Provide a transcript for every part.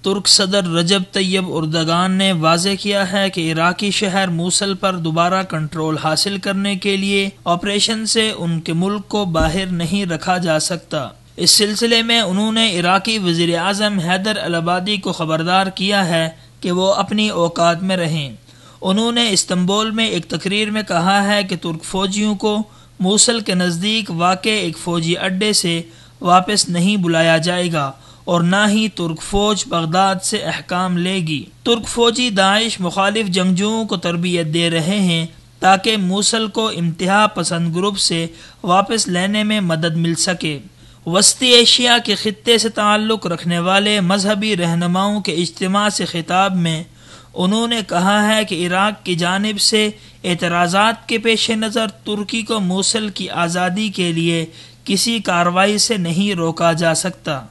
ترک صدر رجب Tayyip Erdogan نے واضح کیا ہے کہ عراقی شہر موصل پر دوبارہ کنٹرول حاصل کرنے کے لیے آپریشن سے ان کے ملک کو باہر نہیں رکھا جا سکتا۔ اس سلسلے میں انہوں نے عراقی وزیر اعظم حیدر العبادی کو خبردار کیا ہے کہ وہ اپنی اوقات میں رہیں۔ انہوں نے استنبول میں ایک تقریر میں کہا ہے کہ ترک فوجیوں کو موصل کے نزدیک واقع ایک فوجی اڈے سے واپس نہیں بلایا جائے گا اور نہ ہی ترک فوج بغداد سے احکام لے گی۔ ترک فوجی داعش مخالف جنگجوؤں کو تربیت دے رہے ہیں تاکہ موصل کو انتہا پسند گروپ سے واپس لینے میں مدد مل سکے۔ وسطی ایشیا کے خطے سے تعلق رکھنے والے مذہبی رہنماؤں کے اجتماع سے خطاب میں انہوں نے کہا ہے کہ عراق کی جانب سے اعتراضات کے پیش نظر ترکی کو موصل کی آزادی کے لیے کسی کارروائی سے نہیں روکا جا سکتا۔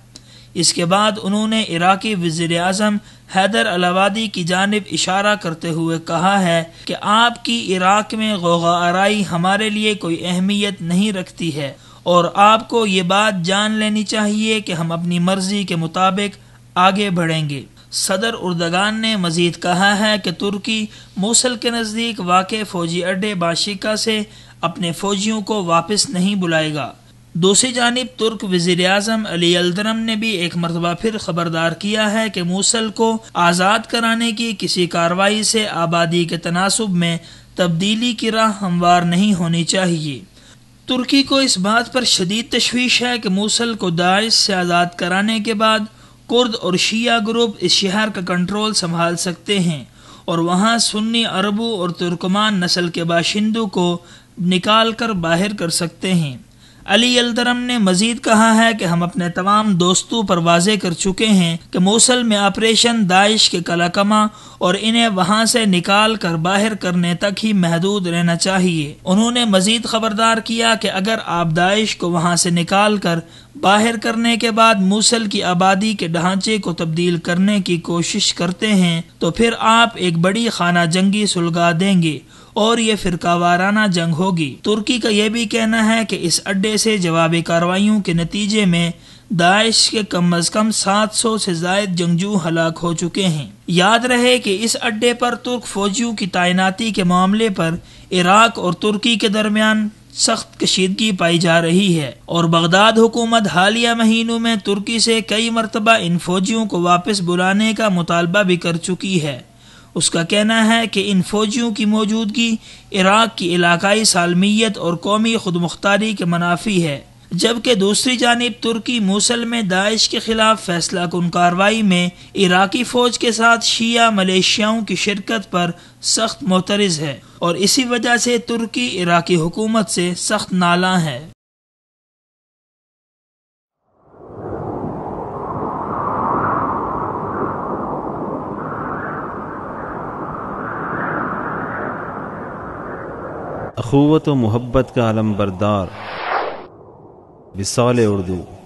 اس کے بعد انہوں نے عراقی وزیر اعظم حیدر العبادی کی جانب اشارہ کرتے ہوئے کہا ہے کہ آپ کی عراق میں غوغا آرائی ہمارے لیے کوئی اہمیت نہیں رکھتی ہے اور آپ کو یہ بات جان لینی چاہیے کہ ہم اپنی مرضی کے مطابق آگے بڑھیں گے۔ صدر اردگان نے مزید کہا ہے کہ ترکی موصل کے نزدیک واقع فوجی اڈے باشیکا سے اپنے فوجیوں کو واپس نہیں بلائے گا۔ دوسری جانب ترک وزیر اعظم علی یلدرم نے بھی ایک مرتبہ پھر خبردار کیا ہے کہ موصل کو آزاد کرانے کی کسی کارروائی سے آبادی کے تناسب میں تبدیلی کی راہ ہموار نہیں ہونی چاہیے۔ ترکی کو اس بات پر شدید تشویش ہے کہ موصل کو داعش سے آزاد کرانے کے بعد کرد اور شیعہ گروپ اس شہر کا کنٹرول سنبھال سکتے ہیں اور وہاں سنی عربوں اور ترکمان نسل کے باشندوں کو نکال کر باہر کر سکتے ہیں۔ علی یلدرم نے مزید کہا ہے کہ ہم اپنے تمام دوستوں پر واضح کر چکے ہیں کہ موصل میں آپریشن داعش کے کلاکما اور انہیں وہاں سے نکال کر باہر کرنے تک ہی محدود رہنا چاہیے۔ انہوں نے مزید خبردار کیا کہ اگر آپ داعش کو وہاں سے نکال کر باہر کرنے کے بعد موصل کی آبادی کے ڈھانچے کو تبدیل کرنے کی کوشش کرتے ہیں تو پھر آپ ایک بڑی خانہ جنگی سلگا دیں گے اور یہ فرقہ وارانہ جنگ ہوگی۔ ترکی کا یہ بھی کہنا ہے کہ اس اڈے سے جوابی کارروائیوں کے نتیجے میں داعش کے کم از کم 700 سے زائد جنگجو ہلاک ہو چکے ہیں۔ یاد رہے کہ اس اڈے پر ترک فوجیوں کی تعیناتی کے معاملے پر عراق اور ترکی کے درمیان سخت کشیدگی پائی جا رہی ہے اور بغداد حکومت حالیہ مہینوں میں ترکی سے کئی مرتبہ ان فوجیوں کو واپس بلانے کا مطالبہ بھی کر چکی ہے۔ اس کا کہنا ہے کہ ان فوجیوں کی موجودگی عراق کی علاقائی سالمیت اور قومی خود مختاری کے منافی ہے، جبکہ دوسری جانب ترکی موصل میں داعش کے خلاف فیصلہ کن کارروائی میں عراقی فوج کے ساتھ شیعہ ملیشیاؤں کی شرکت پر سخت معترض ہے اور اسی وجہ سے ترکی عراقی حکومت سے سخت نالاں ہے۔ اخوت و محبت کا علم بردار وصال اردو۔